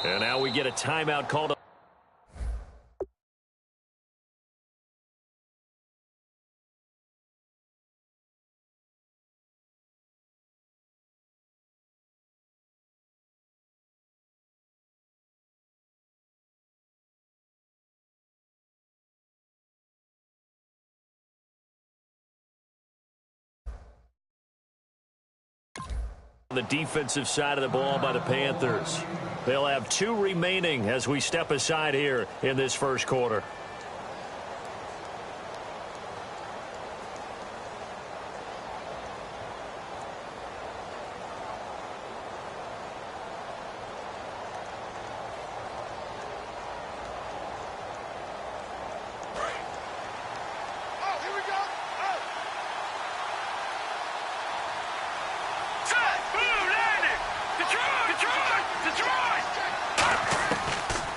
And now we get a timeout called up. On the defensive side of the ball by the Panthers. They'll have 2 remaining as we step aside here in this first quarter.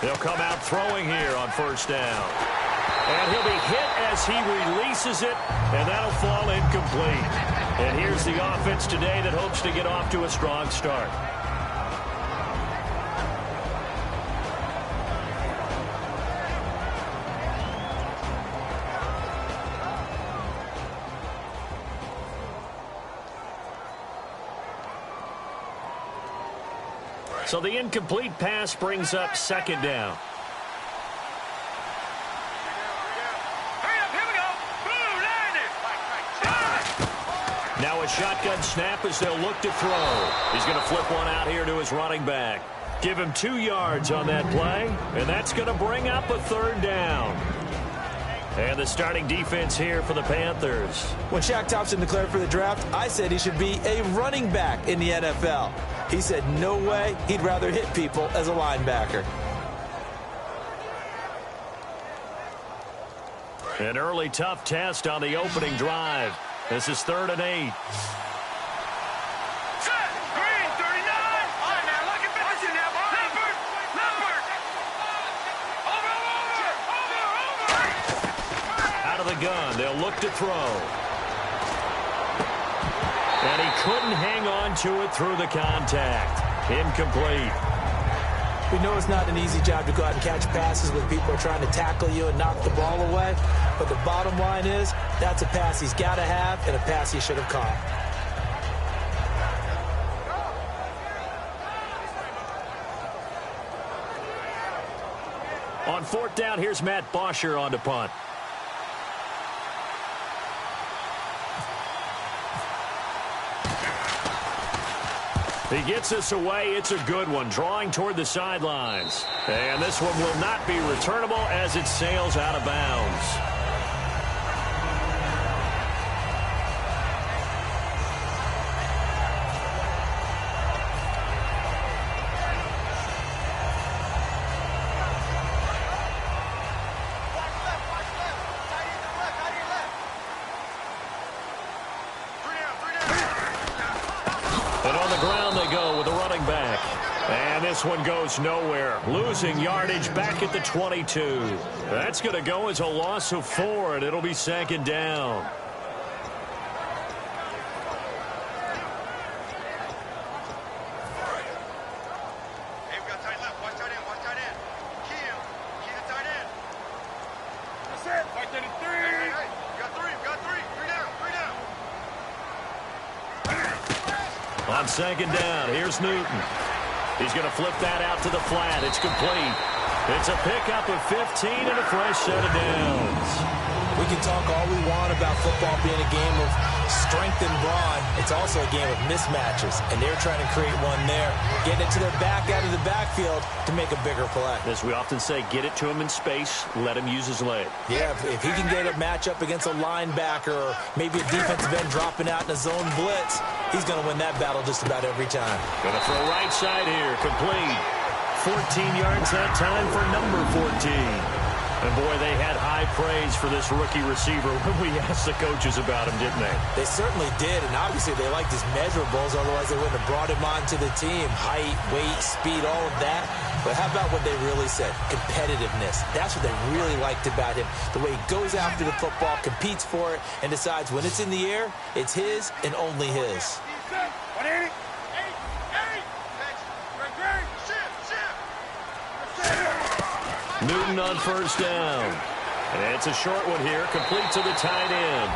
They'll come out throwing here on first down. And he'll be hit as he releases it, and that'll fall incomplete. And here's the offense today that hopes to get off to a strong start. So the incomplete pass brings up second down. Now a shotgun snap as they'll look to throw. He's going to flip one out here to his running back. Give him 2 yards on that play, and that's going to bring up a third down. And the starting defense here for the Panthers. When Shaq Thompson declared for the draft, I said he should be a running back in the NFL. He said no way, he'd rather hit people as a linebacker. An early tough test on the opening drive. This is 3rd and 8. Out of the gun, they'll look to throw. And he couldn't hang on to it through the contact. Incomplete. We know it's not an easy job to go out and catch passes when people are trying to tackle you and knock the ball away. But the bottom line is, that's a pass he's got to have and a pass he should have caught. On 4th down, here's Matt Bosher on to punt. He gets this away. It's a good one, drawing toward the sidelines. And this one will not be returnable as it sails out of bounds. This one goes nowhere. Losing yardage back at the 22. That's going to go as a loss of 4, and it'll be 2nd down. Hey, we got tight left. Watch tight end. Watch tight end. Key the tight end. That's it. Fight that in 3. Hey, we got 3. We got 3. 3 down. 3 down. On 2nd down, here's Newton. He's going to flip that out to the flat. It's complete. It's a pickup of 15 and a fresh set of downs. We can talk all we want about football being a game of strength and brawn. It's also a game of mismatches, and they're trying to create one there. Getting it to their back out of the backfield to make a bigger play. As we often say, get it to him in space, let him use his leg. Yeah, if he can get a matchup against a linebacker or maybe a defensive end dropping out in a zone blitz, he's going to win that battle just about every time. Going to throw right side here, complete. 14 yards that time for number 14. And, boy, they had high praise for this rookie receiver when we asked the coaches about him, didn't they? They certainly did, and obviously they liked his measurables, otherwise they wouldn't have brought him onto the team. Height, weight, speed, all of that. But how about what they really said? Competitiveness. That's what they really liked about him. The way he goes after the football, competes for it, and decides when it's in the air, it's his and only his. 180. 8. Shift. Newton on first down. And it's a short one here, complete to the tight end.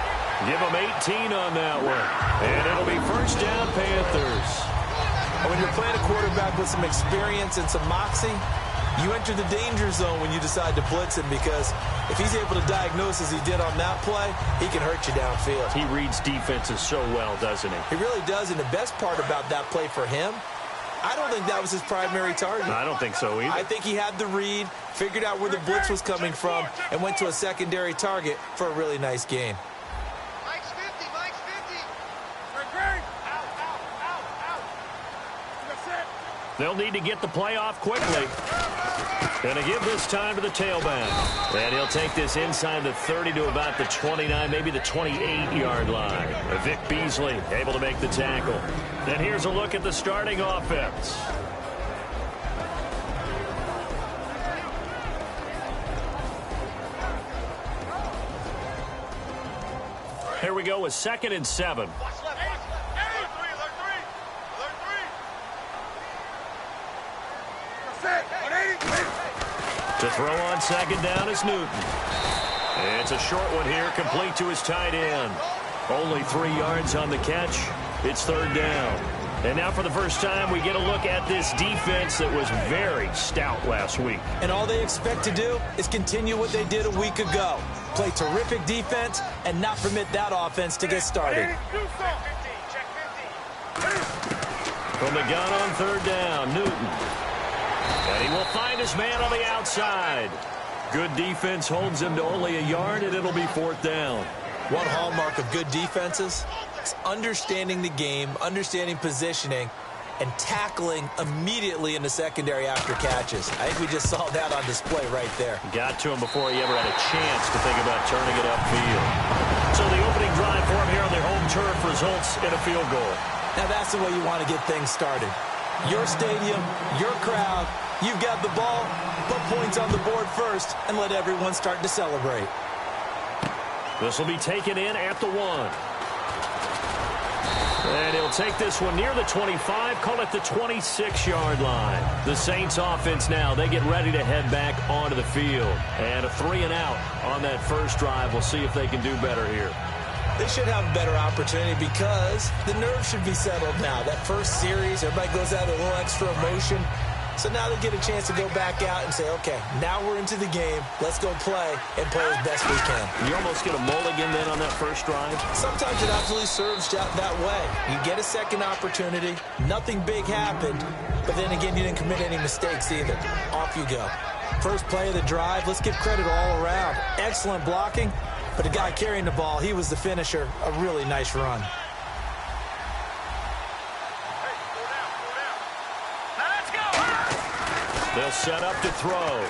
Give him 18 on that one. And it'll be first down, Panthers. When you're playing a quarterback with some experience and some moxie, you enter the danger zone when you decide to blitz him, because if he's able to diagnose as he did on that play, he can hurt you downfield. He reads defenses so well, doesn't he? He really does, and the best part about that play for him, I don't think that was his primary target. I don't think so either. I think he had the read, figured out where the blitz was coming from, and went to a secondary target for a really nice gain. Mike's 50, Mike's 50. Out, out, out, out. That's it. They'll need to get the play off quickly. Going to give this time to the tailback. And he'll take this inside the 30 to about the 29, maybe the 28-yard line. Vic Beasley able to make the tackle. And here's a look at the starting offense. Here we go with 2nd and 7. Watch left, watch left. Alert three. Alert three. That's it. 180. To throw on 2nd down is Newton. It's a short one here, complete to his tight end. Only 3 yards on the catch. It's 3rd down. And now for the first time, we get a look at this defense that was very stout last week. And all they expect to do is continue what they did a week ago. Play terrific defense and not permit that offense to get started. Check 50. From the gun on 3rd down, Newton. And he will find his man on the outside. Good defense holds him to only a yard, and it'll be 4th down. One hallmark of good defenses is understanding the game, understanding positioning, and tackling immediately in the secondary after catches. I think we just saw that on display right there. Got to him before he ever had a chance to think about turning it upfield. So the opening drive for him here on their home turf results in a field goal. Now that's the way you want to get things started. Your stadium, your crowd, you've got the ball, put points on the board first, and let everyone start to celebrate. This will be taken in at the 1. And he'll take this one near the 25, call it the 26-yard line. The Saints offense now, they get ready to head back onto the field. And a 3-and-out on that first drive. We'll see if they can do better here. They should have a better opportunity because the nerves should be settled now. That first series, everybody goes out with a little extra emotion. So now they get a chance to go back out and say, okay, now we're into the game. Let's go play and play as best we can. You almost get a mulligan then on that first drive? Sometimes it absolutely serves that way. You get a second opportunity. Nothing big happened. But then again, you didn't commit any mistakes either. Off you go. First play of the drive. Let's give credit all around. Excellent blocking. But the guy carrying the ball, he was the finisher. A really nice run. They'll set up to throw.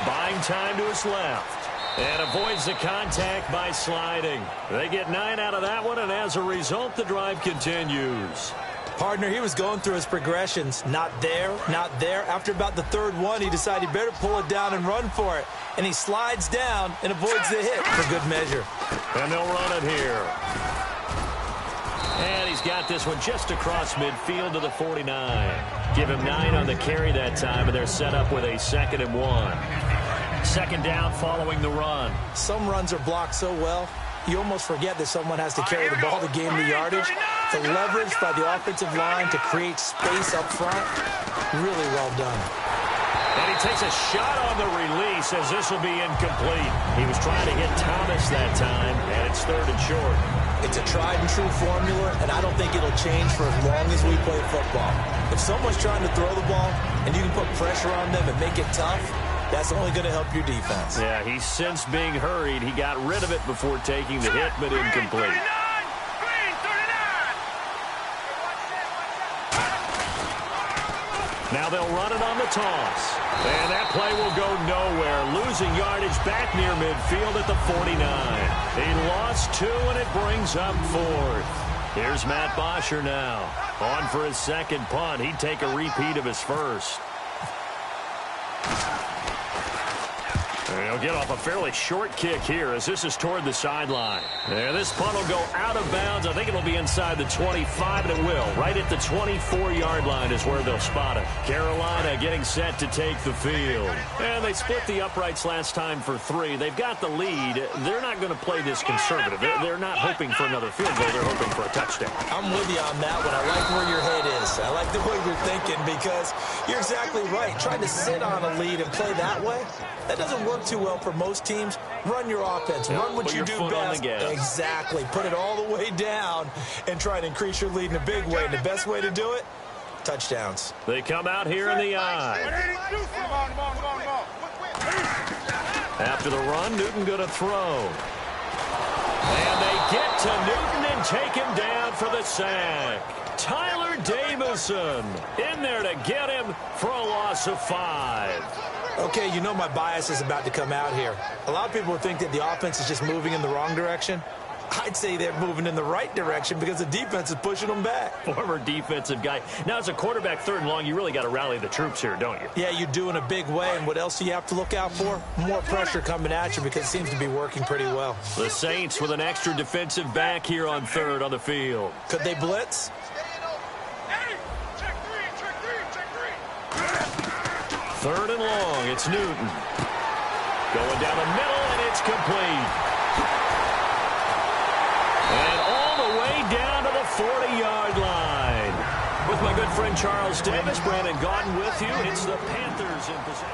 Buying time to his left. And avoids the contact by sliding. They get 9 out of that one, and as a result, the drive continues. Partner, he was going through his progressions. Not there, not there. After about the 3rd one, he decided he better pull it down and run for it. And he slides down and avoids the hit for good measure. And they'll run it here. And he's got this one just across midfield to the 49. Give him 9 on the carry that time, and they're set up with a 2nd and 1. 2nd down following the run. Some runs are blocked so well, you almost forget that someone has to carry the ball to gain the yardage. The leverage by the offensive line to create space up front, really well done. And he takes a shot on the release as this will be incomplete. He was trying to hit Thomas that time, and it's 3rd and short. It's a tried-and-true formula, and I don't think it'll change for as long as we play football. If someone's trying to throw the ball and you can put pressure on them and make it tough, that's only going to help your defense. Yeah, he's since being hurried. He got rid of it before taking the hit, but incomplete. Now they'll run it on the toss. And that play will go nowhere. Losing yardage back near midfield at the 49. He lost 2, and it brings up 4th. Here's Matt Bosher now. On for his 2nd punt. He'd take a repeat of his first. They'll get off a fairly short kick here as this is toward the sideline. And this punt will go out of bounds. I think it'll be inside the 25, and it will. Right at the 24-yard line is where they'll spot it. Carolina getting set to take the field. And they split the uprights last time for 3. They've got the lead. They're not going to play this conservative. They're not hoping for another field goal. They're hoping for a touchdown. I'm with you on that one. I like where your head is. I like the way you're thinking because you're exactly right. Trying to sit on a lead and play that way, that doesn't work too well for most teams. Run your offense. Run what you do best. Exactly. Put it all the way down and try to increase your lead in a big way. And the best way to do it, touchdowns. They come out here in the eye. After the run, Newton going to throw. And they get to Newton and take him down for the sack. Tyler Davison in there to get him for a loss of 5. Okay, you know my bias is about to come out here. A lot of people think that the offense is just moving in the wrong direction. I'd say they're moving in the right direction because the defense is pushing them back. Former defensive guy. Now, as a quarterback, 3rd and long, you really got to rally the troops here, don't you? Yeah, you do in a big way. And what else do you have to look out for? More pressure coming at you because it seems to be working pretty well. The Saints with an extra defensive back here on 3rd on the field. Could they blitz? Third and long, it's Newton. Going down the middle, and it's complete. And all the way down to the 40-yard line. With my good friend Charles Davis, Brandon Gaudin with you. It's the Panthers in possession.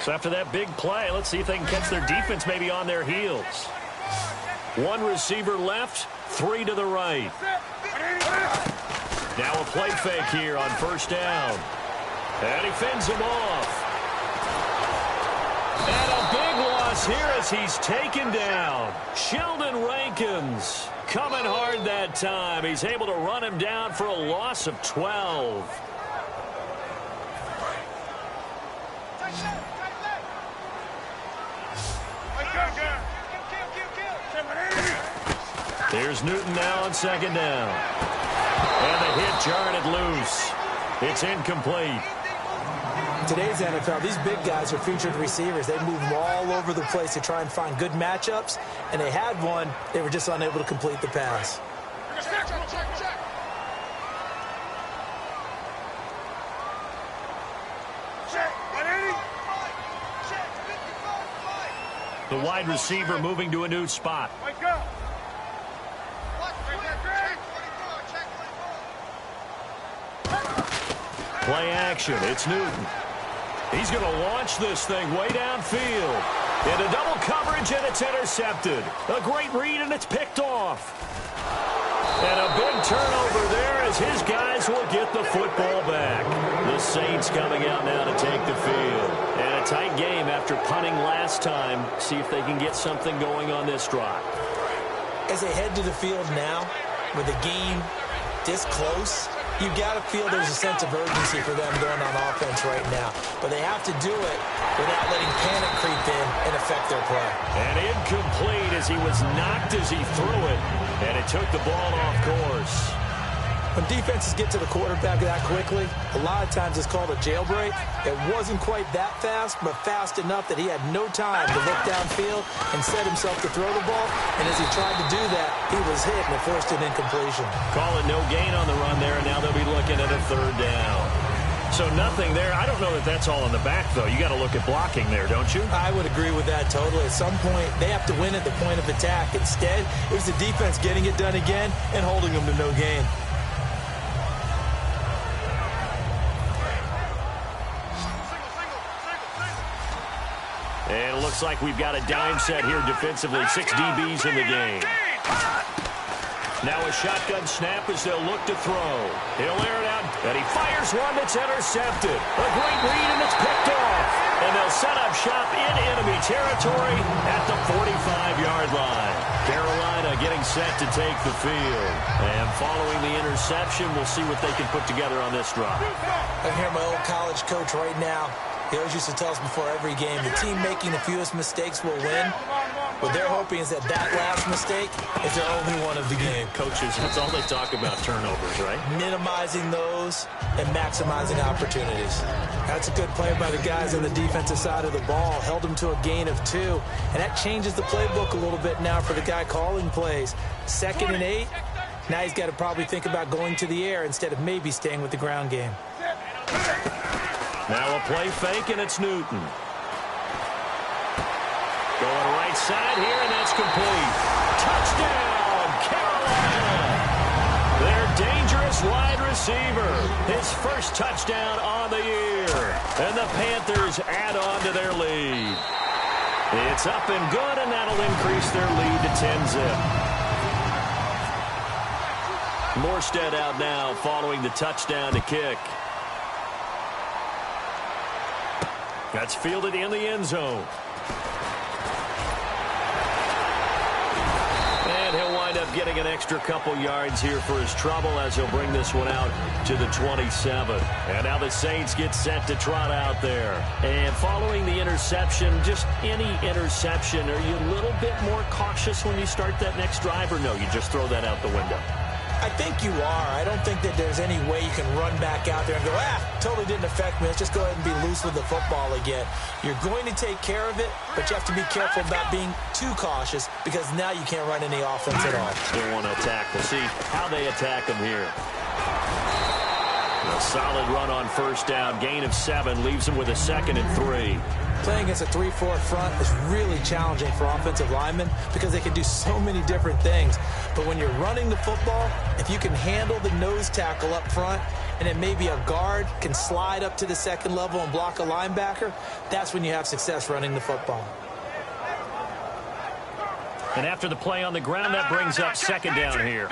So after that big play, let's see if they can catch their defense maybe on their heels. 1 receiver left, 3 to the right. Now a play fake here on 1st down. And he fends him off. And a big loss here as he's taken down. Sheldon Rankins coming hard that time. He's able to run him down for a loss of 12. Here's Newton now on 2nd down. And the hit jarred it loose. It's incomplete. Today's NFL, these big guys are featured receivers. They move all over the place to try and find good matchups. And they had one. They were just unable to complete the pass. The wide receiver moving to a new spot. Play action. It's Newton. He's going to launch this thing way downfield. Into double coverage, and it's intercepted. A great read, and it's picked off. And a big turnover there as his guys will get the football back. The Saints coming out now to take the field. And a tight game after punting last time. See if they can get something going on this drive. As they head to the field now, with the game this close, you got to feel there's a sense of urgency for them going on offense right now. But they have to do it without letting panic creep in and affect their play. And incomplete as he was knocked as he threw it. And it took the ball off course. When defenses get to the quarterback that quickly, a lot of times it's called a jailbreak. It wasn't quite that fast, but fast enough that he had no time to look downfield and set himself to throw the ball. And as he tried to do that, he was hit and it forced an incompletion. Call it no gain on the run there, and now they'll be looking at a 3rd down. So nothing there. I don't know that that's all in the back, though. You got to look at blocking there, don't you? I would agree with that totally. At some point, they have to win at the point of attack. Instead, it was the defense getting it done again and holding them to no gain. And it looks like we've got a dime set here defensively. 6 DBs in the game. Now a shotgun snap as they'll look to throw. He'll air it out, and he fires one that's intercepted. A great read, and it's picked off. And they'll set up shop in enemy territory at the 45-yard line. Carolina getting set to take the field. And following the interception, we'll see what they can put together on this drive. I hear my old college coach right now. He always used to tell us before every game, the team making the fewest mistakes will win. What they're hoping is that last mistake is their only one of the game. Coaches, that's all they talk about, turnovers, right? Minimizing those and maximizing opportunities. That's a good play by the guys on the defensive side of the ball. Held them to a gain of 2. And that changes the playbook a little bit now for the guy calling plays. 2nd and 8. Now he's got to probably think about going to the air instead of maybe staying with the ground game. Now a play fake, and it's Newton. Going right side here, and that's complete. Touchdown, Carolina! Their dangerous wide receiver. His first touchdown on the year. And the Panthers add on to their lead. It's up and good, and that'll increase their lead to 10-zip. Morstead out now following the touchdown to kick. That's fielded in the end zone. And he'll wind up getting an extra couple yards here for his trouble as he'll bring this one out to the 27. And now the Saints get set to trot out there. And following the interception, just any interception, are you a little bit more cautious when you start that next drive, or no, you just throw that out the window? I think you are. I don't think that there's any way you can run back out there and go, totally didn't affect me. Let's just go ahead and be loose with the football again. You're going to take care of it, but you have to be careful about being too cautious because now you can't run any offense at all. Still want to attack. We'll see how they attack them here. A solid run on first down. Gain of 7 leaves them with a 2nd and 3. Playing against a 3-4 front is really challenging for offensive linemen because they can do so many different things. But when you're running the football, if you can handle the nose tackle up front and then maybe a guard can slide up to the 2nd level and block a linebacker, that's when you have success running the football. And after the play on the ground, that brings up 2nd down here.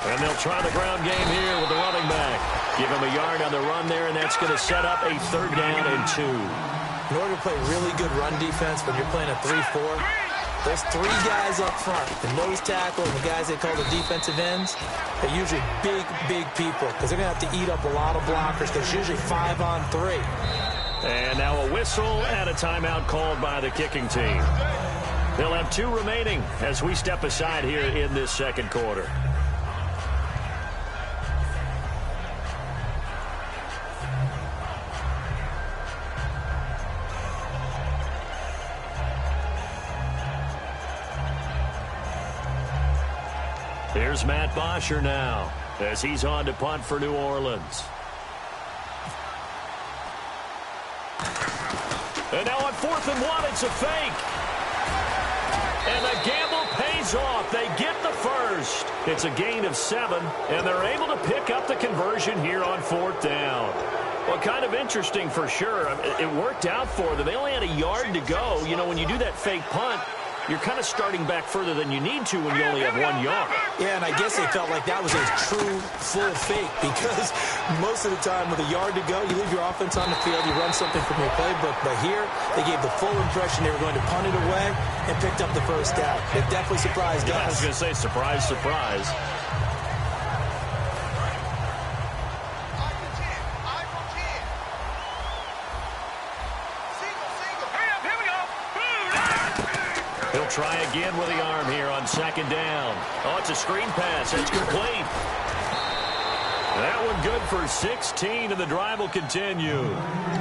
And they'll try the ground game here with the running back. Give him a yard on the run there, and that's going to set up a 3rd down and 2. In order to play really good run defense when you're playing a 3-4, those 3 guys up front, the nose tackle and the guys they call the defensive ends, they're usually big, big people because they're going to have to eat up a lot of blockers because it's usually 5 on 3. And now a whistle and a timeout called by the kicking team. They'll have 2 remaining as we step aside here in this 2nd quarter. Here's Matt Bosher now as he's on to punt for New Orleans. And now on 4th and 1, it's a fake. And the gamble pays off. They get the first. It's a gain of 7, and they're able to pick up the conversion here on 4th down. Well, kind of interesting for sure. It worked out for them. They only had a yard to go. You know, when you do that fake punt, you're kind of starting back further than you need to when you only have 1 yard. Yeah, and I guess they felt like that was a true full fake because most of the time with a yard to go, you leave your offense on the field, you run something from your playbook. But here, they gave the full impression they were going to punt it away and picked up the first down. It definitely surprised us. I was going to say, surprise, surprise. He'll try again with the arm here on 2nd down. Oh, it's a screen pass. It's complete. That one good for 16, and the drive will continue.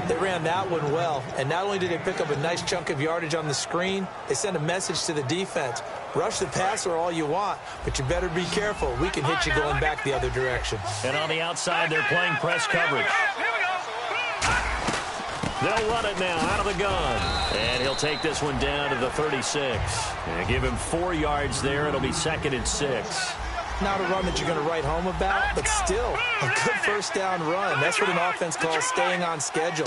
They ran that one well, and not only did they pick up a nice chunk of yardage on the screen, they sent a message to the defense. Rush the passer all you want, but you better be careful. We can hit you going back the other direction. And on the outside, they're playing press coverage. They'll run it now out of the gun. And he'll take this one down to the 36. And give him 4 yards there. It'll be 2nd and 6. Not a run that you're going to write home about, but still a good first down run. That's what an offense calls staying on schedule.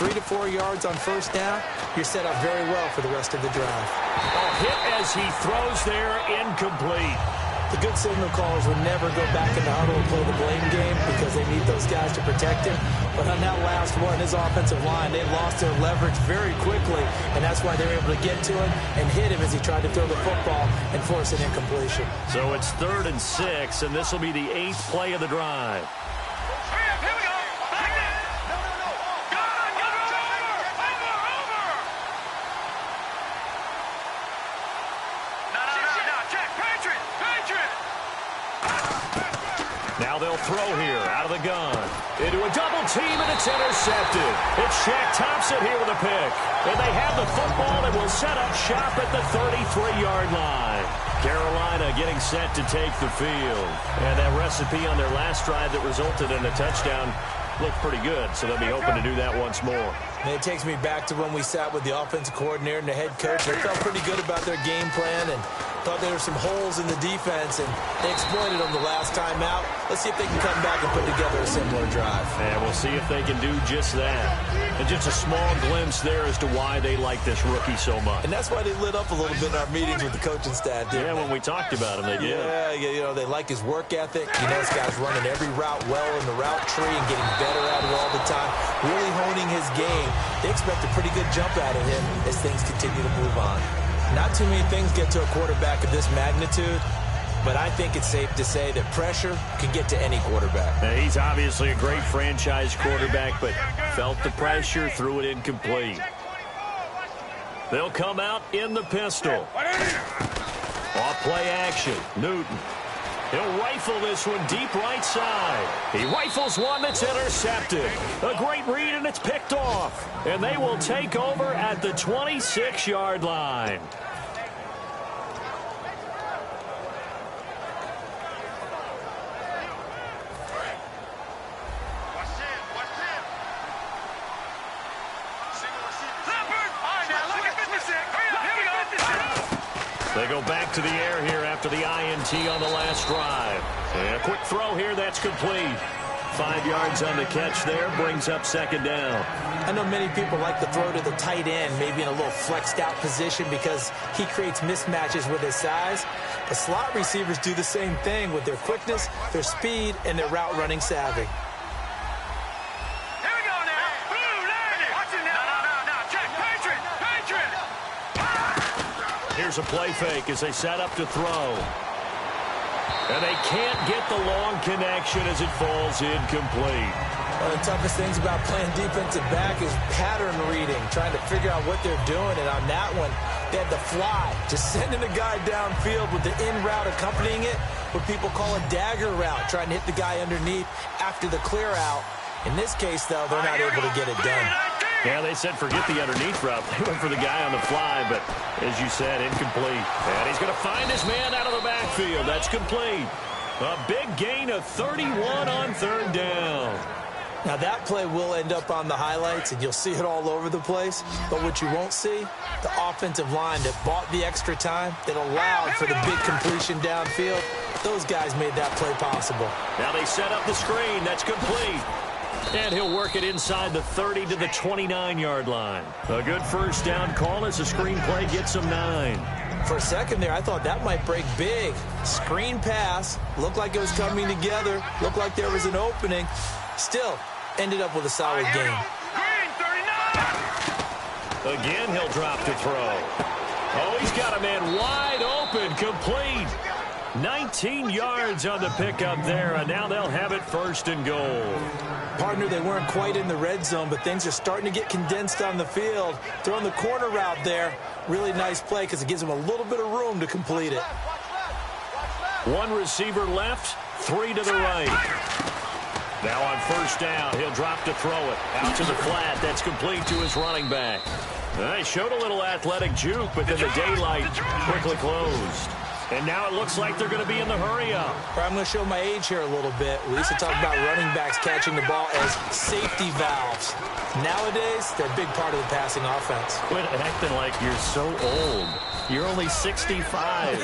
3 to 4 yards on first down, you're set up very well for the rest of the drive. A hit as he throws there, incomplete. The good signal callers would never go back in the huddle and play the blame game because they need those guys to protect him. But on that last one, his offensive line, they lost their leverage very quickly, and that's why they were able to get to him and hit him as he tried to throw the football and force an incompletion. So it's 3rd and 6, and this will be the 8th play of the drive. they'll throw here out of the gun. Into a double team, and it's intercepted. It's Shaq Thompson here with a pick. And they have the football and will set up shop at the 33-yard line. Carolina getting set to take the field. And that recipe on their last drive that resulted in a touchdown looked pretty good, so they'll be hoping to do that once more. And it takes me back to when we sat with the offensive coordinator and the head coach. They felt pretty good about their game plan and thought there were some holes in the defense, and they exploited them the last time out. Let's see if they can come back and put together a similar drive. And we'll see if they can do just that. And just a small glimpse there as to why they like this rookie so much. And that's why they lit up a little bit in our meetings with the coaching staff, didn't they? When we talked about him, they did. Yeah, you know, they like his work ethic. You know, this guy's running every route well in the route tree and getting better at it all the time, really honing his game. They expect a pretty good jump out of him as things continue to move on. Not too many things get to a quarterback of this magnitude, but I think it's safe to say that pressure can get to any quarterback. Now, he's obviously a great franchise quarterback, but felt the pressure, threw it incomplete. They'll come out in the pistol. Off play action, Newton. He'll rifle this one deep right side. He rifles one that's intercepted. A great read, and it's picked off. And they will take over at the 26-yard line. They go back to the air here after the INT on the last drive. And a quick throw here, that's complete. 5 yards on the catch there, brings up second down. I know many people like to throw to the tight end, maybe in a little flexed out position because he creates mismatches with his size. But slot receivers do the same thing with their quickness, their speed, and their route running savvy. Here's a play fake as they set up to throw. And they can't get the long connection as it falls incomplete. One of the toughest things about playing defensive back is pattern reading, trying to figure out what they're doing. And on that one, they had to fly, just sending the guy downfield with the in route accompanying it, what people call a dagger route, trying to hit the guy underneath after the clear out. In this case, though, they're not able to get it done. Yeah, they said forget the underneath route. They went for the guy on the fly, but as you said, incomplete. And he's going to find his man out of the backfield. That's complete. A big gain of 31 on third down. Now, that play will end up on the highlights, and you'll see it all over the place. But what you won't see, the offensive line that bought the extra time, that allowed for the big completion downfield, those guys made that play possible. Now they set up the screen. That's complete. And he'll work it inside the 30 to the 29-yard line. A good first down call as the screen play gets him 9. For a second there, I thought that might break big. Screen pass, looked like it was coming together, looked like there was an opening. Still, ended up with a solid game. Again, he'll drop to throw. Oh, he's got a man wide open, complete. 19 yards on the pickup there, and now they'll have it first and goal. Partner, they weren't quite in the red zone, but things are starting to get condensed on the field. Throwing the corner route there. Really nice play because it gives them a little bit of room to complete it. One receiver left, 3 to the right. Now on first down, he'll drop to throw it. Out to the flat, that's complete to his running back. He showed a little athletic juke, but then the daylight quickly closed. And now it looks like they're going to be in the hurry-up. I'm going to show my age here a little bit. We used to talk about running backs catching the ball as safety valves. Nowadays, they're a big part of the passing offense. Quit acting like you're so old. You're only 65.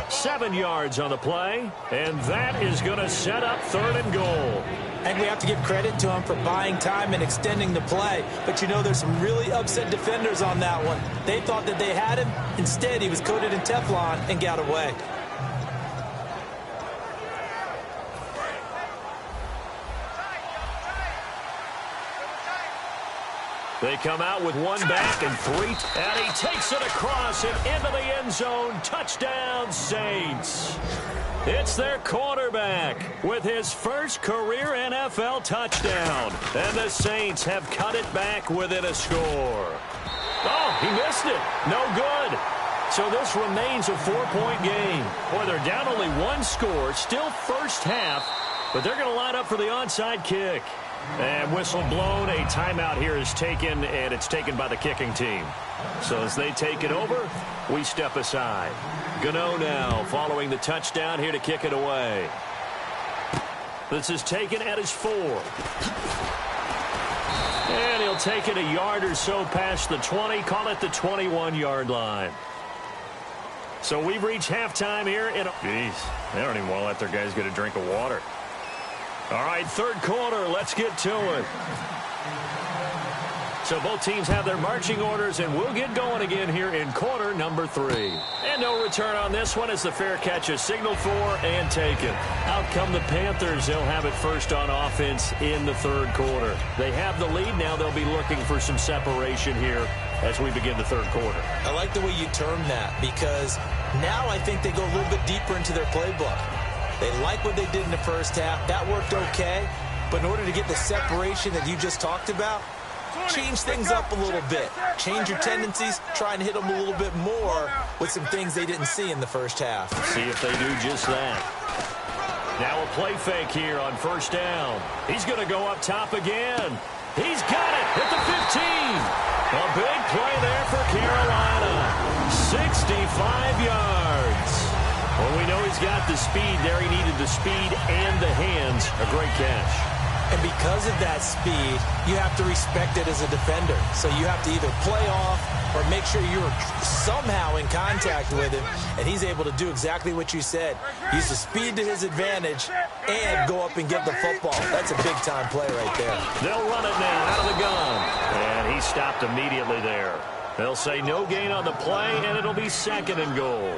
7 yards on the play, and that is going to set up third and goal. And we have to give credit to him for buying time and extending the play. But, you know, there's some really upset defenders on that one. They thought that they had him. Instead, he was coated in Teflon and got away. They come out with one back and 3. And he takes it across and into the end zone. Touchdown, Saints. It's their quarterback with his first career NFL touchdown. And the Saints have cut it back within a score. Oh, he missed it. No good. So this remains a 4-point game. Boy, they're down only one score, still first half, but they're going to line up for the onside kick. And whistle blown, a timeout here is taken, and it's taken by the kicking team. So as they take it over, we step aside. Gano now following the touchdown here to kick it away. This is taken at his 4. And he'll take it a yard or so past the 20, call it the 21-yard line. So we've reached halftime here. Jeez, they don't even want to let their guys get a drink of water. All right, third quarter, let's get to it. So both teams have their marching orders, and we'll get going again here in quarter number 3. And no return on this one as the fair catch is signaled for and taken. Out come the Panthers. They'll have it first on offense in the third quarter. They have the lead. Now they'll be looking for some separation here as we begin the third quarter. I like the way you term that because now I think they go a little bit deeper into their playbook. They like what they did in the first half. That worked okay. But in order to get the separation that you just talked about, change things up a little bit. Change your tendencies. Try and hit them a little bit more with some things they didn't see in the first half. See if they do just that. Now a play fake here on first down. He's going to go up top again. He's got it at the 15. A big play there for Carolina. 65 yards. Well, we know he's got the speed there. He needed the speed and the hands. A great catch. And because of that speed, you have to respect it as a defender. So you have to either play off or make sure you're somehow in contact with him. And he's able to do exactly what you said. Use the speed to his advantage and go up and get the football. That's a big-time play right there. They'll run it now out of the gun. And he stopped immediately there. They'll say no gain on the play, and it'll be 2nd and goal.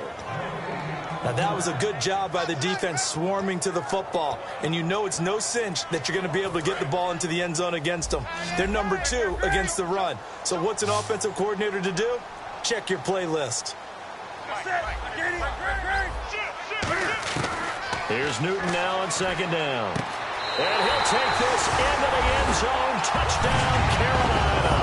Now, that was a good job by the defense swarming to the football. And you know it's no cinch that you're going to be able to get the ball into the end zone against them. They're number 2 against the run. So what's an offensive coordinator to do? Check your playlist. Here's Newton now on 2nd down. And he'll take this into the end zone. Touchdown, Carolina.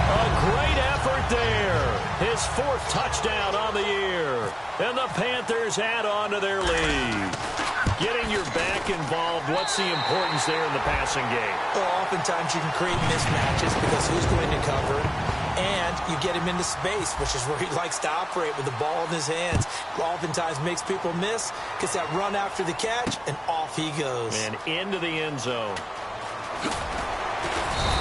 A great effort there. His 4th touchdown on the year. And the Panthers add on to their lead. Getting your back involved, what's the importance there in the passing game? Well, oftentimes you can create mismatches because who's going to cover? And you get him into space, which is where he likes to operate with the ball in his hands. Oftentimes makes people miss, gets that run after the catch, and off he goes. And into the end zone.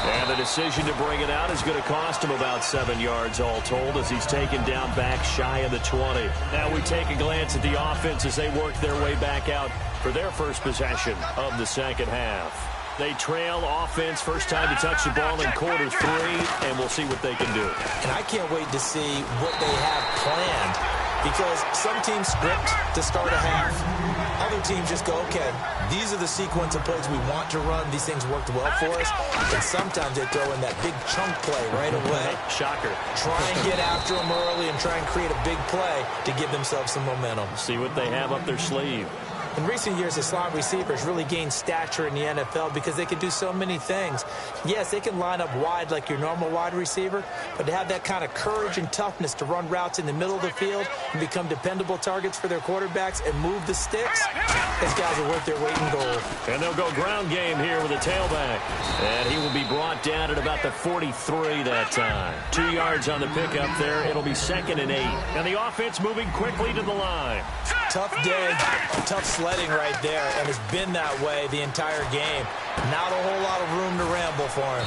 And the decision to bring it out is going to cost him about 7 yards all told as he's taken down back shy of the 20. Now we take a glance at the offense as they work their way back out for their first possession of the second half. They trail offense, first time to touch the ball in quarter 3, and we'll see what they can do. And I can't wait to see what they have planned because some teams script to start a half. Other teams just go, okay, these are the sequence of plays we want to run. These things worked well for us. And sometimes they throw in that big chunk play right away. Shocker. Try and get after them early and try and create a big play to give themselves some momentum. See what they have up their sleeve. In recent years, the slot receivers really gained stature in the NFL because they can do so many things. Yes, they can line up wide like your normal wide receiver, but to have that kind of courage and toughness to run routes in the middle of the field and become dependable targets for their quarterbacks and move the sticks, these guys are worth their weight in gold. And they'll go ground game here with a tailback. And he will be brought down at about the 43 that time. 2 yards on the pickup there. It'll be 2nd and 8. And the offense moving quickly to the line. Tough day, tough sledding right there, and it's been that way the entire game. Not a whole lot of room to ramble for him.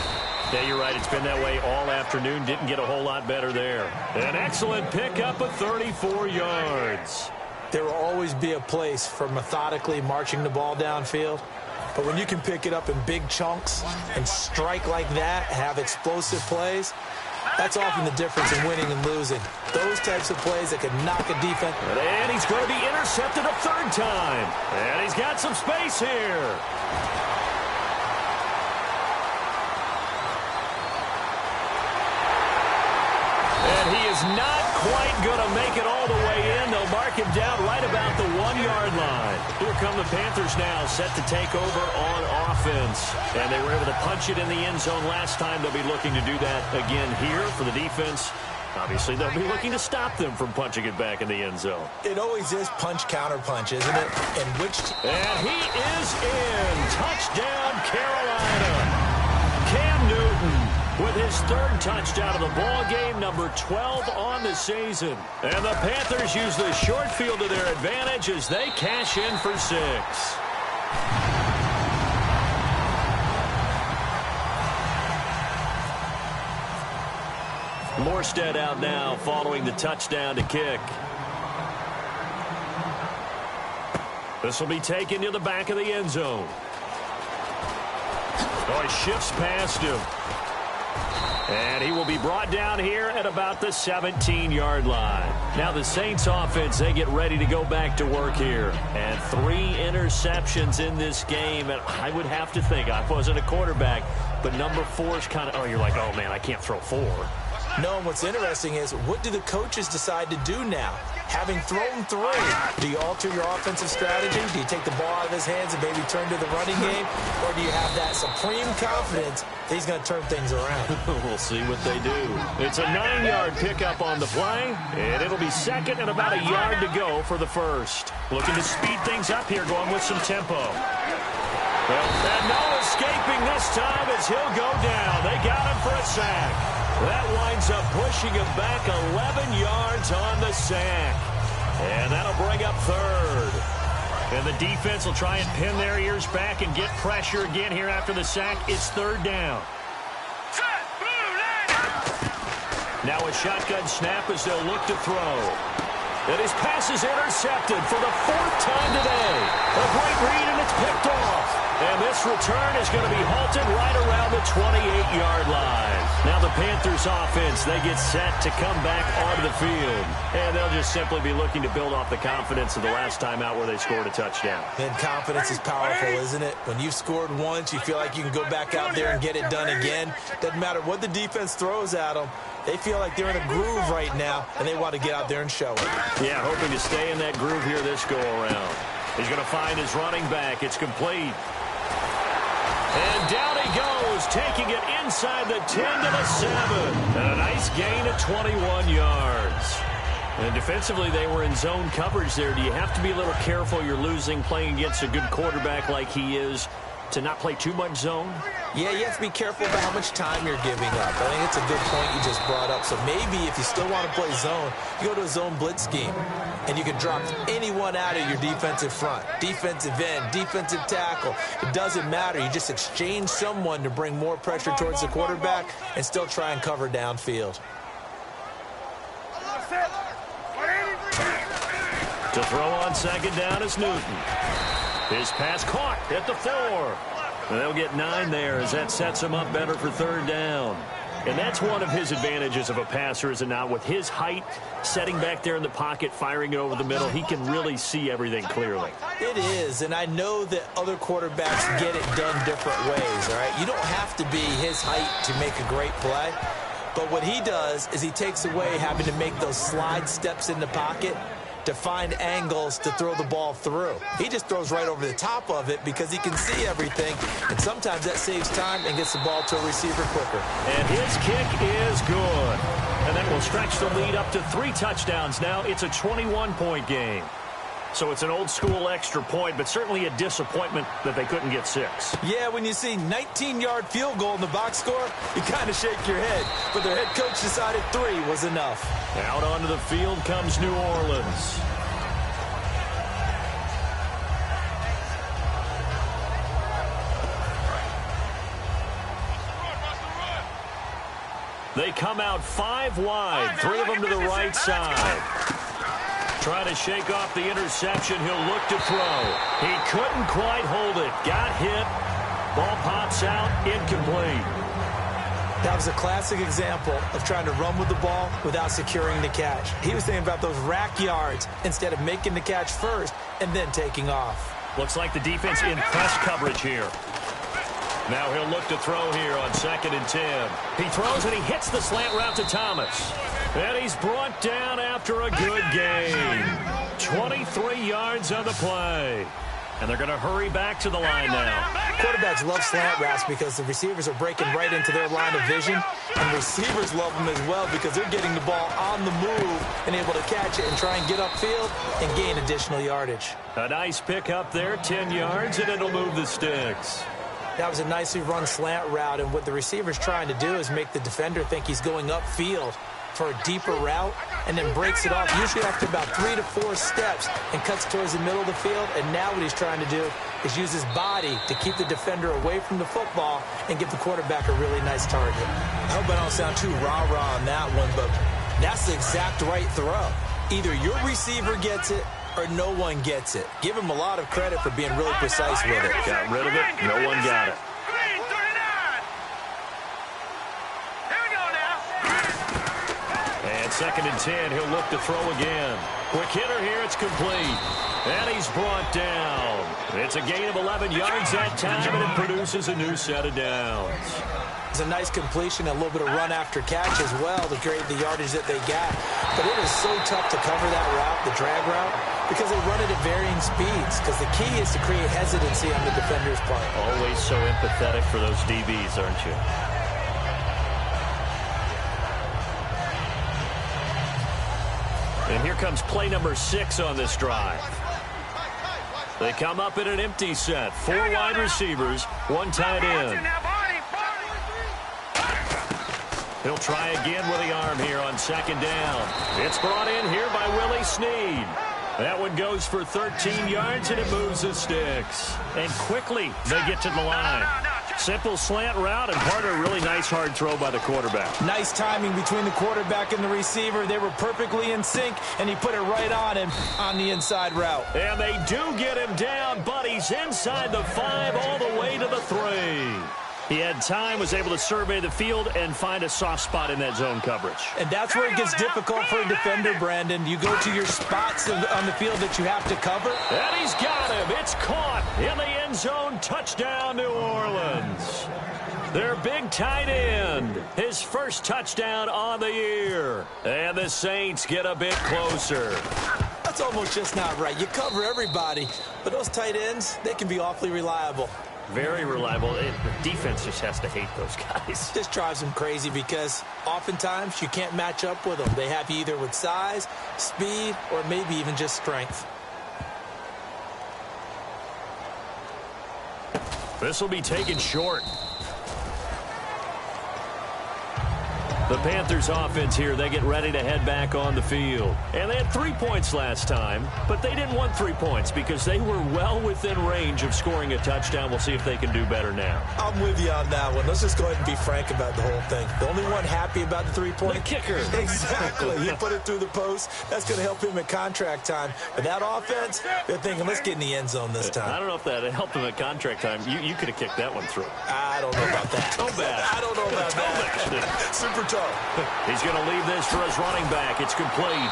Yeah, you're right. It's been that way all afternoon. Didn't get a whole lot better there. An excellent pickup of 34 yards. There will always be a place for methodically marching the ball downfield. But when you can pick it up in big chunks and strike like that, have explosive plays, that's often the difference in winning and losing. Those types of plays that can knock a defense. And he's going to be intercepted a 3rd time. And he's got some space here. And he is not quite going to make it all the way in. They'll mark him down right about the 1-yard line. Here come the Panthers now, set to take over on offense. And they were able to punch it in the end zone last time. They'll be looking to do that again here for the defense. Obviously, they'll be looking to stop them from punching it back in the end zone. It always is punch, counter punch, isn't it? And he is in. Touchdown, Carolina. Cam Newton with his third touchdown of the ball game, number 12 on the season. And the Panthers use the short field to their advantage as they cash in for 6. Morstead out now following the touchdown to kick. This will be taken to the back of the end zone. Oh, he shifts past him. And he will be brought down here at about the 17-yard line. Now the Saints offense, they get ready to go back to work here. And 3 interceptions in this game. And I would have to think, I wasn't a quarterback, but number 4 is kind of, oh, you're like, oh, man, I can't throw 4. No, what's interesting is, what do the coaches decide to do now? Having thrown 3, do you alter your offensive strategy? Do you take the ball out of his hands and maybe turn to the running game? Or do you have that supreme confidence that he's going to turn things around? We'll see what they do. It's a 9-yard pickup on the play, and it'll be second and about a yard to go for the first. Looking to speed things up here, going with some tempo. Well, and no escaping this time as he'll go down. They got him for a sack. That winds up pushing him back 11 yards on the sack. And that'll bring up third. And the defense will try and pin their ears back and get pressure again here after the sack. It's third down. Now a shotgun snap as they'll look to throw. And his pass is intercepted for the 4th time today. A great read, and it's picked off. And this return is going to be halted right around the 28-yard line. Now the Panthers offense, they get set to come back onto the field. And they'll just simply be looking to build off the confidence of the last time out where they scored a touchdown. And confidence is powerful, isn't it? When you've scored once, you feel like you can go back out there and get it done again. Doesn't matter what the defense throws at them. They feel like they're in a groove right now, and they want to get out there and show it. Yeah, hoping to stay in that groove here this go-around. He's going to find his running back. It's complete. And down he goes, taking it inside the 10 to the 7. And a nice gain of 21 yards. And defensively, they were in zone coverage there. Do you have to be a little careful? You're losing, playing against a good quarterback like he is, to not play too much zone? Yeah, you have to be careful about how much time you're giving up. I think it's a good point you just brought up. So maybe if you still want to play zone, you go to a zone blitz scheme. And you can drop anyone out of your defensive front. Defensive end, defensive tackle. It doesn't matter. You just exchange someone to bring more pressure towards the quarterback and still try and cover downfield. To throw on second down is Newton. His pass caught at the 4. And they'll get 9 there as that sets him up better for third down. And that's one of his advantages of a passer, is it not? With his height, setting back there in the pocket, firing it over the middle, he can really see everything clearly. It is, and I know that other quarterbacks get it done different ways, all right? You don't have to be his height to make a great play. But what he does is he takes away having to make those slide steps in the pocket to find angles to throw the ball through. He just throws right over the top of it because he can see everything, and sometimes that saves time and gets the ball to a receiver quicker. And his kick is good. And that will stretch the lead up to 3 touchdowns now. It's a 21-point game. So it's an old-school extra point, but certainly a disappointment that they couldn't get 6. Yeah, when you see 19-yard field goal in the box score, you kind of shake your head. But their head coach decided 3 was enough. Out onto the field comes New Orleans. They come out 5 wide, 3 of them to the right side. Trying to shake off the interception. He'll look to throw. He couldn't quite hold it. Got hit. Ball pops out. Incomplete. That was a classic example of trying to run with the ball without securing the catch. He was thinking about those rack yards instead of making the catch first and then taking off. Looks like the defense in press coverage here. Now he'll look to throw here on 2nd and 10. He throws and he hits the slant route to Thomas. And he's brought down after a good game. 23 yards on the play. And they're going to hurry back to the line now. Quarterbacks love slant routes because the receivers are breaking right into their line of vision. And receivers love them as well because they're getting the ball on the move and able to catch it and try and get upfield and gain additional yardage. A nice pick up there, 10 yards, and it'll move the sticks. That was a nicely run slant route, and what the receiver's trying to do is make the defender think he's going upfield for a deeper route and then breaks it off, usually after about 3 to 4 steps, and cuts towards the middle of the field. And now what he's trying to do is use his body to keep the defender away from the football and give the quarterback a really nice target. I hope I don't sound too rah-rah on that one, but that's the exact right throw. Either your receiver gets it or no one gets it. Give him a lot of credit for being really precise with it. Got rid of it. No one got it. And 2nd and 10. He'll look to throw again. Quick hitter here. It's complete. And he's brought down. It's a gain of 11 yards that time, and it produces a new set of downs. It's a nice completion, a little bit of run after catch as well to create the yardage that they got. But it is so tough to cover that route, the drag route, because they run it at varying speeds. Because the key is to create hesitancy on the defender's part. Always so empathetic for those DBs, aren't you? And here comes play number 6 on this drive. They come up in an empty set. 4 wide receivers, 1 tight end. He'll try again with the arm here on 2nd down. It's brought in here by Willie Snead. That one goes for 13 yards, and it moves the sticks. And quickly, they get to the line. Simple slant route and part of a really nice hard throw by the quarterback. Nice timing between the quarterback and the receiver. They were perfectly in sync, and he put it right on him on the inside route. And they do get him down, but he's inside the 5 all the way to the 3. He had time, was able to survey the field and find a soft spot in that zone coverage. And that's where it gets difficult for a defender, Brandon. You go to your spots on the field that you have to cover. And he's got him. It's caught in the end zone. Touchdown, New Orleans. Their big tight end. His first touchdown on the year. And the Saints get a bit closer. That's almost just not right. You cover everybody, but those tight ends, they can be awfully reliable. Very reliable. The defense just has to hate those guys. This drives them crazy because oftentimes you can't match up with them. They have you either with size, speed, or maybe even just strength. This will be taken short. The Panthers offense here, they get ready to head back on the field. And they had 3 points last time, but they didn't want 3 points because they were well within range of scoring a touchdown. We'll see if they can do better now. I'm with you on that one. Let's just go ahead and be frank about the whole thing. The only one happy about the 3-point? The kicker. Exactly. He put it through the post. That's going to help him at contract time. But that offense, they're thinking, let's get in the end zone this time. I don't know if that helped him at contract time. You could have kicked that one through. I don't know about that. So bad. I don't know about that. Super tough. He's going to leave this for his running back. It's complete.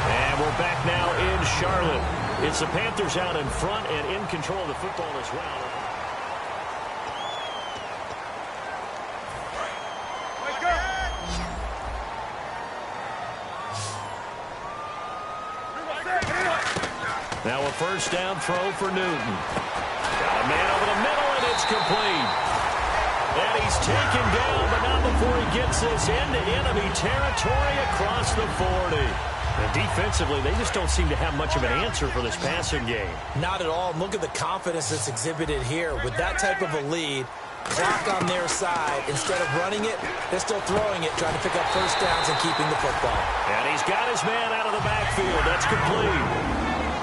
And we're back now in Charlotte. It's the Panthers out in front and in control of the football as well. Now a first down throw for Newton. Got a man over the middle, and it's complete. And he's taken down, but not before he gets this into enemy territory across the 40. And defensively, they just don't seem to have much of an answer for this passing game. Not at all. Look at the confidence that's exhibited here. With that type of a lead, clock on their side, instead of running it, they're still throwing it, trying to pick up first downs and keeping the football. And he's got his man out of the backfield. That's complete.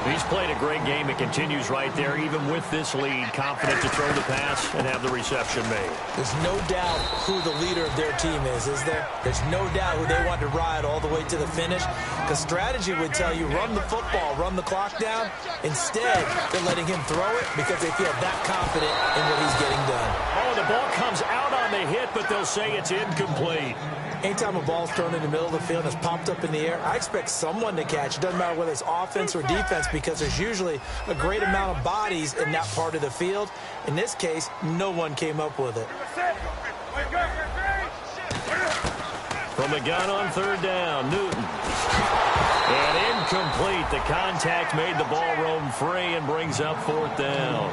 He's played a great game. It continues right there, even with this lead, confident to throw the pass and have the reception made. There's no doubt who the leader of their team is there? There's no doubt who they want to ride all the way to the finish. Because strategy would tell you, run the football, run the clock down. Instead, they're letting him throw it because they feel that confident in what he's getting done. Oh, the ball comes out on the hit, but they'll say it's incomplete. Anytime a ball's thrown in the middle of the field and it's popped up in the air, I expect someone to catch. It doesn't matter whether it's offense or defense because there's usually a great amount of bodies in that part of the field. In this case, no one came up with it. From From the gun on third down, Newton. And incomplete. The contact made the ball roam free and brings up fourth down.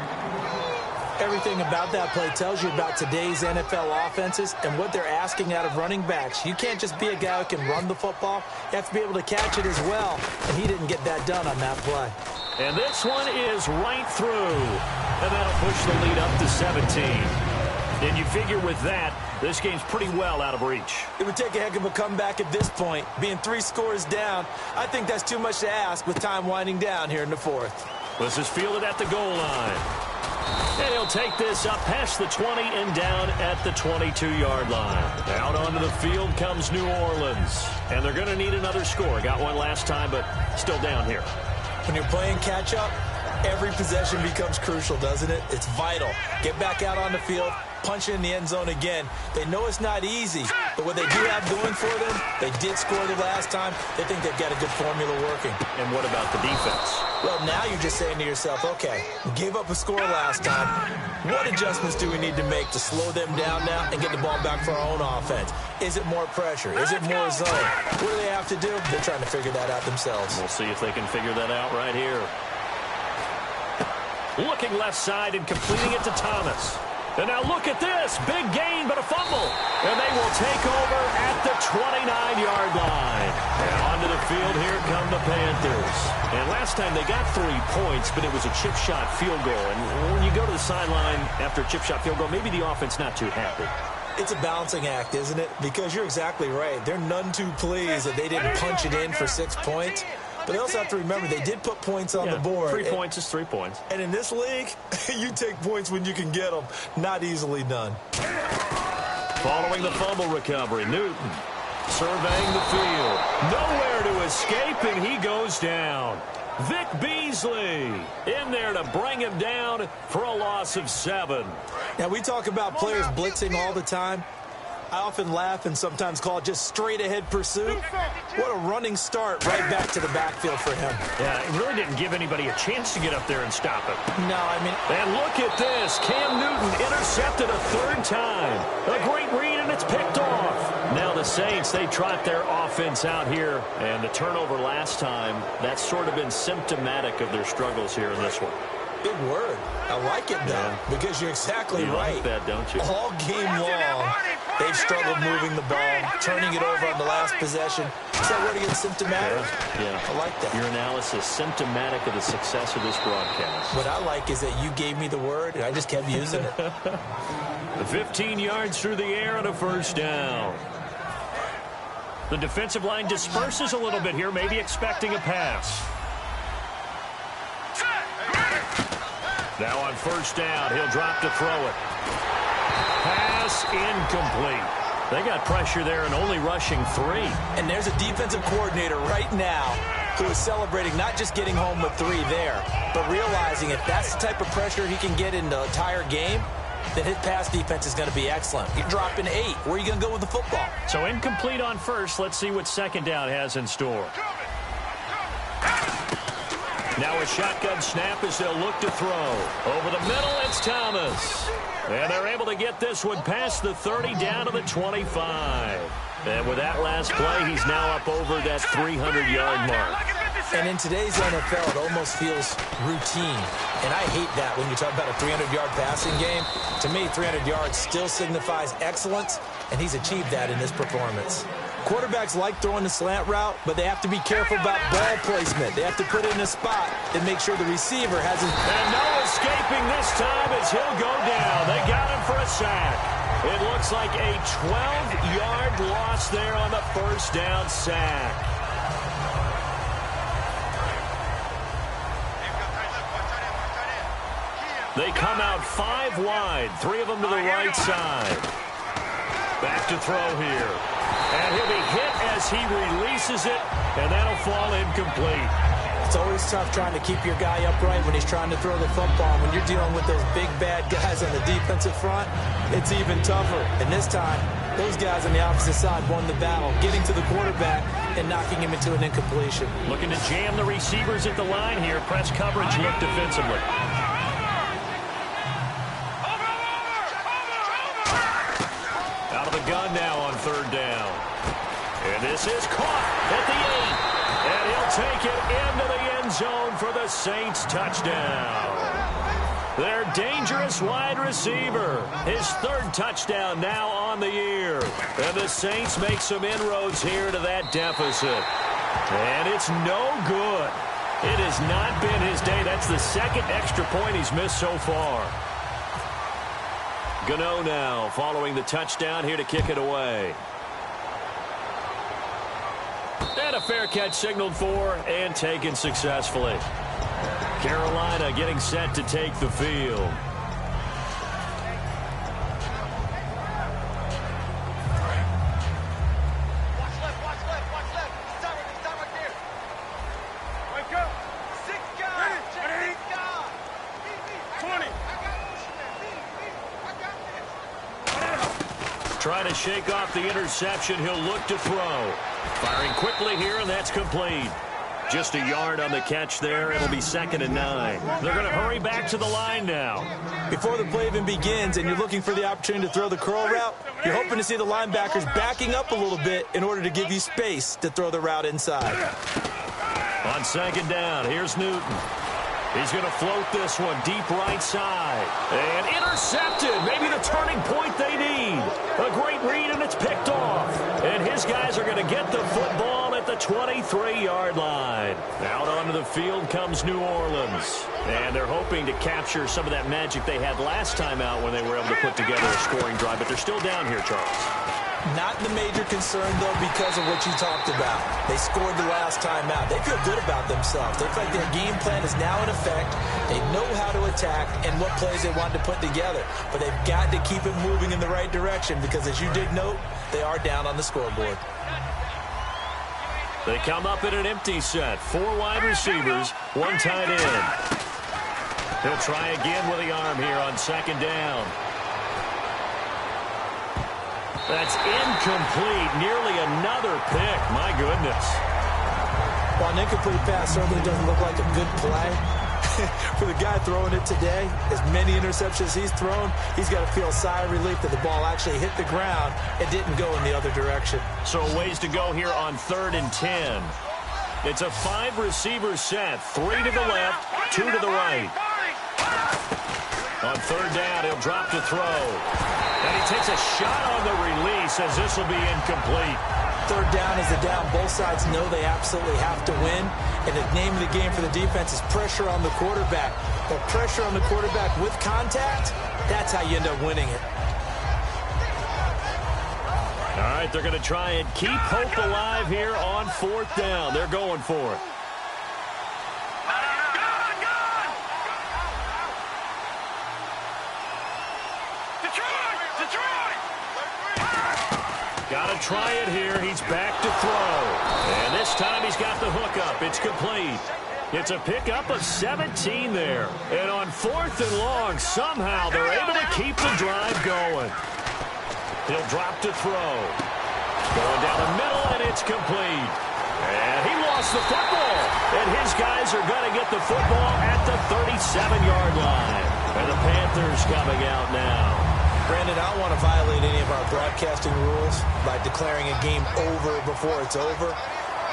Everything about that play tells you about today's NFL offenses and what they're asking out of running backs. You can't just be a guy who can run the football. You have to be able to catch it as well, and he didn't get that done on that play. And this one is right through, and that'll push the lead up to 17. And you figure with that, this game's pretty well out of reach. It would take a heck of a comeback at this point. Being 3 scores down, I think that's too much to ask with time winding down here in the fourth. This is fielded at the goal line. And he'll take this up past the 20 and down at the 22-yard line. Out onto the field comes New Orleans. And they're going to need another score. Got one last time, but still down here. When you're playing catch-up, every possession becomes crucial, doesn't it? It's vital. Get back out on the field, punch it in the end zone again. They know it's not easy, but what they do have going for them, they did score the last time. They think they've got a good formula working. And what about the defense? Well, now you're just saying to yourself, okay, we gave up a score last time. What adjustments do we need to make to slow them down now and get the ball back for our own offense? Is it more pressure? Is it more zone? What do they have to do? They're trying to figure that out themselves. We'll see if they can figure that out right here. Looking left side and completing it to Thomas. And now look at this. Big gain, but a fumble. And they will take over at the 29-yard line. And onto the field, here come the Panthers. And last time they got 3 points, but it was a chip shot field goal. And when you go to the sideline after a chip shot field goal, maybe the offense not too happy. It's a balancing act, isn't it? Because you're exactly right. They're none too pleased that they didn't punch it in for 6 points. But they also have to remember they did put points on the board. 3 points is 3 points. And in this league, you take points when you can get them. Not easily done. Following the fumble recovery, Newton surveying the field. Nowhere to escape, and he goes down. Vic Beasley in there to bring him down for a loss of 7. Now, we talk about players blitzing all the time. I often laugh and sometimes call it just straight-ahead pursuit. What a running start right back to the backfield for him. Yeah, it really didn't give anybody a chance to get up there and stop it. No, I mean... And look at this. Cam Newton intercepted a 3rd time. A great read, and it's picked off. Now the Saints, they trot their offense out here. And the turnover last time, that's sort of been symptomatic of their struggles here in this one. Big word. I like it, though, because you're exactly right. You like that, don't you? All game long, they've struggled moving the ball, turning it over on the last possession. Is that word again, symptomatic? Yeah. I like that. Your analysis, symptomatic of the success of this broadcast. What I like is that you gave me the word, and I just kept using it. The 15 yards through the air and a 1st down. The defensive line disperses a little bit here, maybe expecting a pass. Now on 1st down, he'll drop to throw it. Pass incomplete. They got pressure there and only rushing 3. And there's a defensive coordinator right now who is celebrating not just getting home with 3 there, but realizing if that's the type of pressure he can get in the entire game, then his pass defense is going to be excellent. You're dropping 8. Where are you going to go with the football? So incomplete on 1st. Let's see what 2nd down has in store. Now a shotgun snap as they'll look to throw. Over the middle, it's Thomas. And they're able to get this one past the 30 down to the 25. And with that last play, he's now up over that 300-yard mark. And in today's NFL, it almost feels routine. And I hate that when you talk about a 300-yard passing game. To me, 300 yards still signifies excellence, and he's achieved that in this performance. Quarterbacks like throwing the slant route, but they have to be careful about ball placement. They have to put it in a spot and make sure the receiver has his... And no escaping this time as he'll go down. They got him for a sack. It looks like a 12-yard loss there on the 1st down sack. They come out 5 wide, 3 of them to the right side. Back to throw here. And he'll be hit as he releases it, and that'll fall incomplete. It's always tough trying to keep your guy upright when he's trying to throw the football. When you're dealing with those big, bad guys on the defensive front, it's even tougher. And this time, those guys on the opposite side won the battle, getting to the quarterback and knocking him into an incompletion. Looking to jam the receivers at the line here. Press coverage look defensively. Out of the gun now on 3rd down. And this is caught at the 8. And he'll take it into the end zone for the Saints touchdown. Their dangerous wide receiver. His third touchdown now on the year. And the Saints make some inroads here to that deficit. And it's no good. It has not been his day. That's the second extra point he's missed so far. Gano now following the touchdown here to kick it away. And a fair catch signaled for and taken successfully. Carolina getting set to take the field. Trying to shake off the interception. He'll look to throw. Firing quickly here, and that's complete. Just a yard on the catch there. It'll be 2nd and 9. They're going to hurry back to the line now. Before the play even begins and you're looking for the opportunity to throw the curl route, you're hoping to see the linebackers backing up a little bit in order to give you space to throw the route inside. On 2nd down, here's Newton. He's going to float this one deep right side. And intercepted. Maybe the turning point they need. A great read, and it's picked off. And his guys are going to get the football at the 23-yard line. Out onto the field comes New Orleans. And they're hoping to capture some of that magic they had last time out when they were able to put together a scoring drive. But they're still down here, Charles. Not the major concern, though, because of what you talked about. They scored the last time out. They feel good about themselves. They feel like their game plan is now in effect. They know how to attack and what plays they want to put together. But they've got to keep it moving in the right direction because, as you did note, they are down on the scoreboard. They come up in an empty set. 4 wide receivers, 1 tight end. He'll try again with the arm here on 2nd down. That's incomplete. Nearly another pick. My goodness. While an incomplete pass certainly doesn't look like a good play, for the guy throwing it today, as many interceptions he's thrown, he's got to feel a sigh of relief that the ball actually hit the ground and didn't go in the other direction. So ways to go here on 3rd and 10. It's a 5-receiver set. 3 to the left, 2 to the right. On 3rd down, he'll drop to throw. And he takes a shot on the release as this will be incomplete. 3rd down is the down. Both sides know they absolutely have to win. And the name of the game for the defense is pressure on the quarterback. But pressure on the quarterback with contact, that's how you end up winning it. All right, they're going to try and keep hope alive here on 4th down. They're going for it. Got to try it here. He's back to throw. And this time he's got the hookup. It's complete. It's a pickup of 17 there. And on 4th and long, somehow they're able to keep the drive going. He'll drop to throw. Going down the middle, and it's complete. And he lost the football. And his guys are going to get the football at the 37-yard line. And the Panthers coming out now. Brandon, I don't want to violate any of our broadcasting rules by declaring a game over before it's over.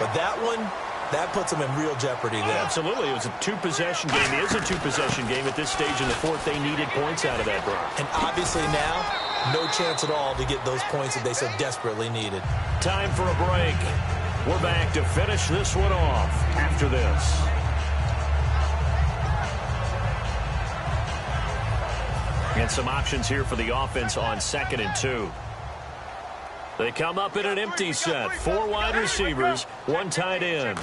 But that one, that puts them in real jeopardy there. Absolutely. It was a 2-possession game. It is a 2-possession game at this stage in the 4th. They needed points out of that drive. And obviously now, no chance at all to get those points that they so desperately needed. Time for a break. We're back to finish this one off after this. And some options here for the offense on 2nd and 2. They come up in an empty set. 4 wide receivers, 1 tight end.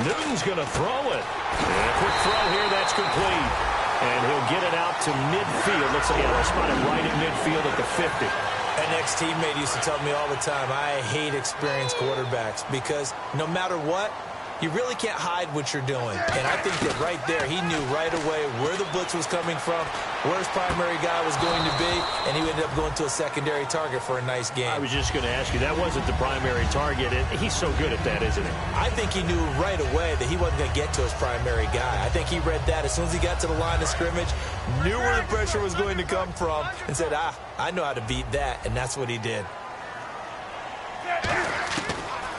Newton's going to throw it. And a quick throw here, that's complete. And he'll get it out to midfield. Looks like he'll spot it right in midfield at the 50. An ex-teammate used to tell me all the time, I hate experienced quarterbacks because no matter what, you really can't hide what you're doing. And I think that right there, he knew right away where the blitz was coming from, where his primary guy was going to be, and he ended up going to a secondary target for a nice game. I was just going to ask you, that wasn't the primary target. He's so good at that, isn't he? I think he knew right away that he wasn't going to get to his primary guy. I think he read that as soon as he got to the line of scrimmage, knew where the pressure was going to come from, and said, I know how to beat that, and that's what he did.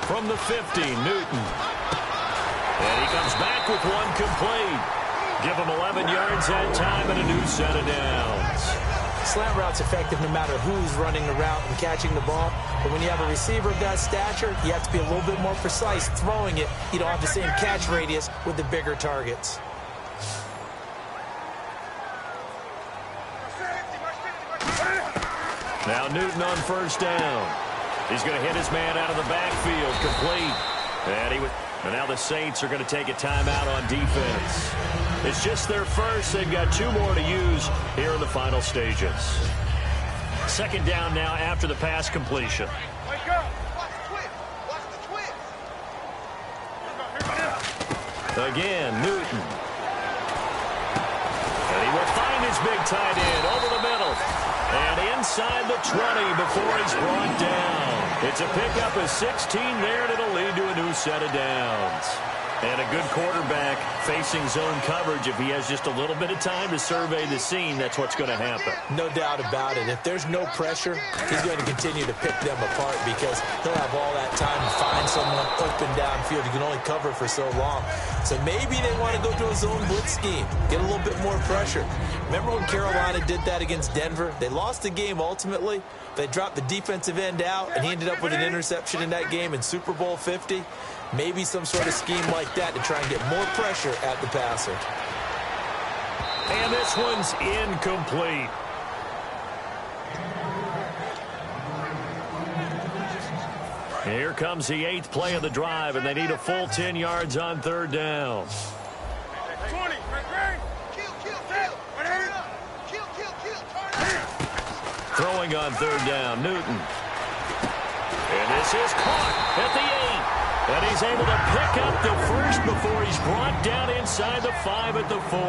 From the 50, Newton. And he comes back with one complete. Give him 11 yards that time and a new set of downs. Slant route's effective no matter who's running the route and catching the ball. But when you have a receiver of that stature, you have to be a little bit more precise throwing it. You don't have the same catch radius with the bigger targets. Now Newton on first down. He's going to hit his man out of the backfield, complete. And now the Saints are going to take a timeout on defense. It's just their first. They've got 2 more to use here in the final stages. Second down now after the pass completion. Wake up. Watch the twist. Watch the twist. Again, Newton. And he will find his big tight end over the middle. And inside the 20 before he's brought down. It's a pickup of 16 there, and it'll lead to a new set of downs. And a good quarterback facing zone coverage. If he has just a little bit of time to survey the scene, that's what's going to happen. No doubt about it. If there's no pressure, he's going to continue to pick them apart because he'll have all that time to find someone open downfield. He can only cover for so long. So maybe they want to go to a zone blitz scheme, get a little bit more pressure. Remember when Carolina did that against Denver? They lost the game ultimately. They dropped the defensive end out, and he ended up with an interception in that game in Super Bowl 50. Maybe some sort of scheme like that to try and get more pressure at the passer. And this one's incomplete. Here comes the 8th play of the drive, and they need a full 10 yards on third down. 20. Throwing on third down, Newton. And this is caught at the 8. And he's able to pick up the first before he's brought down inside the 5 at the 4.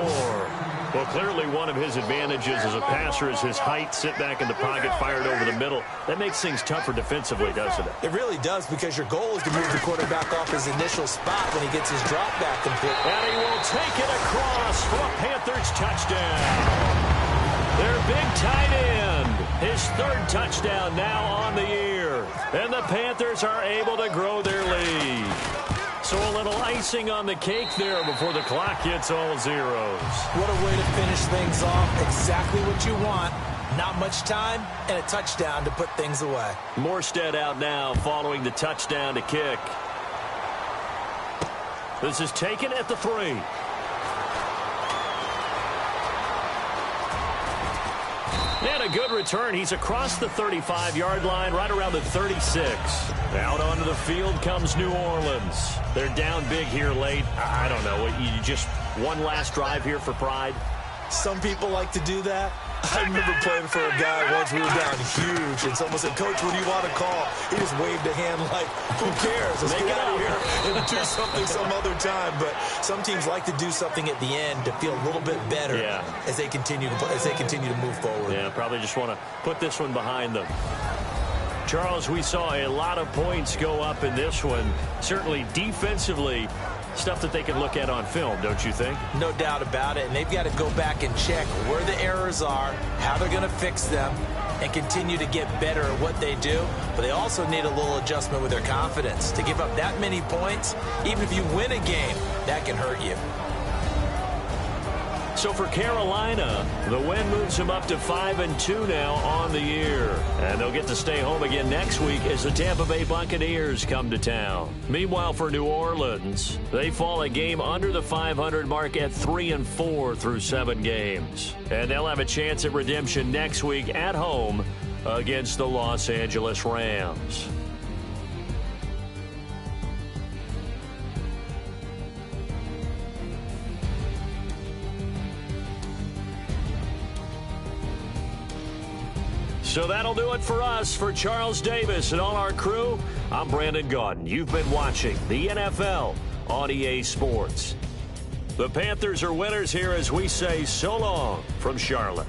Well, clearly one of his advantages as a passer is his height, sit back in the pocket, fired over the middle. That makes things tougher defensively, doesn't it? It really does, because your goal is to move the quarterback off his initial spot when he gets his drop back complete. And he will take it across for a Panthers touchdown. Their big tight end, his 3rd touchdown now on the year. And the Panthers are able to grow their lead. So a little icing on the cake there before the clock hits all zeros. What a way to finish things off. Exactly what you want. Not much time and a touchdown to put things away. Morstead out now following the touchdown to kick. This is taken at the 3. And a good return. He's across the 35-yard line, right around the 36. Out onto the field comes New Orleans. They're down big here late. I don't know. You just one last drive here for pride? Some people like to do that. I remember playing for a guy once. We were down huge, and someone said, "Coach, what do you want to call?" He just waved a hand like, "Who cares? Let's get out of here and do something some other time." But some teams like to do something at the end to feel a little bit better as they continue to move forward. Yeah, probably just want to put this one behind them. Charles, we saw a lot of points go up in this one. Certainly defensively, stuff that they can look at on film, don't you think? No doubt about it. And they've got to go back and check where the errors are, how they're going to fix them, and continue to get better at what they do. But they also need a little adjustment with their confidence. To give up that many points, even if you win a game, that can hurt you. So for Carolina, the win moves them up to 5-2 now on the year. And they'll get to stay home again next week as the Tampa Bay Buccaneers come to town. Meanwhile, for New Orleans, they fall a game under the 500 mark at 3-4 through 7 games. And they'll have a chance at redemption next week at home against the Los Angeles Rams. So that'll do it for us. For Charles Davis and all our crew, I'm Brandon Gaudin. You've been watching the NFL on EA Sports. The Panthers are winners here as we say so long from Charlotte.